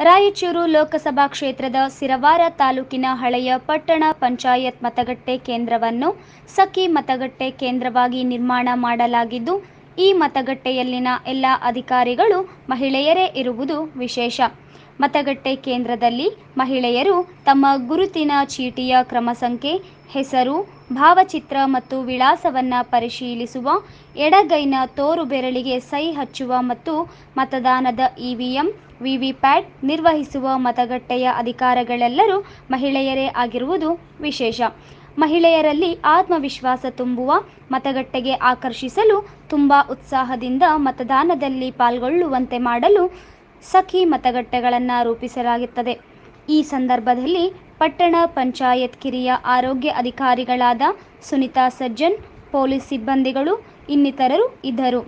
ರಾಯಚೂರು ಲೋಕಸಭಾ ಕ್ಷೇತ್ರದ ಸಿರವಾರ ತಾಲೂಕಿನ ಹಳೆಯ ಪಟ್ಟಣ ಪಂಚಾಯತ್ ಮತಗಟ್ಟೆ ಕೇಂದ್ರವನ್ನು ಸಖಿ ಮತಗಟ್ಟೆ ಕೇಂದ್ರವಾಗಿ ನಿರ್ಮಾಣ ಮಾಡಲಾಗಿದ್ದು, ಈ ಮತಗಟ್ಟೆಯಲ್ಲಿನ ಎಲ್ಲ ಅಧಿಕಾರಿಗಳು ಮಹಿಳೆಯರೇ ಇರುವುದು ವಿಶೇಷ. ಮತಗಟ್ಟೆ ಕೇಂದ್ರದಲ್ಲಿ ಮಹಿಳೆಯರು ತಮ್ಮ ಗುರುತಿನ ಚೀಟಿಯ ಕ್ರಮ ಸಂಖ್ಯೆ, ಹೆಸರು, ಭಾವಚಿತ್ರ ಮತ್ತು ವಿಳಾಸವನ್ನು ಪರಿಶೀಲಿಸುವ, ಎಡಗೈನ ತೋರು ಬೆರಳಿಗೆ ಸಹಿ ಹಚ್ಚುವ ಮತ್ತು ಮತದಾನದ ಇವಿಎಂ, ವಿವಿಪ್ಯಾಟ್ ನಿರ್ವಹಿಸುವ ಮತಗಟ್ಟೆಯ ಅಧಿಕಾರಿಗಳೆಲ್ಲರೂ ಮಹಿಳೆಯರೇ ಆಗಿರುವುದು ವಿಶೇಷ. ಮಹಿಳೆಯರಲ್ಲಿ ಆತ್ಮವಿಶ್ವಾಸ ತುಂಬುವ, ಮತಗಟ್ಟೆಗೆ ಆಕರ್ಷಿಸಲು ತುಂಬಾ ಉತ್ಸಾಹದಿಂದ ಮತದಾನದಲ್ಲಿ ಪಾಲ್ಗೊಳ್ಳುವಂತೆ ಮಾಡಲು ಸಖಿ ಮತಗಟ್ಟೆಗಳನ್ನು ರೂಪಿಸಲಾಗುತ್ತದೆ. ಈ ಸಂದರ್ಭದಲ್ಲಿ ಪಟ್ಟಣ ಪಂಚಾಯತ್ ಕಿರಿಯ ಆರೋಗ್ಯ ಅಧಿಕಾರಿಗಳಾದ ಸುನಿತಾ ಸಜ್ಜನ್, ಪೊಲೀಸ್ ಸಿಬ್ಬಂದಿಗಳು ಇನ್ನಿತರರು ಇದ್ದರು.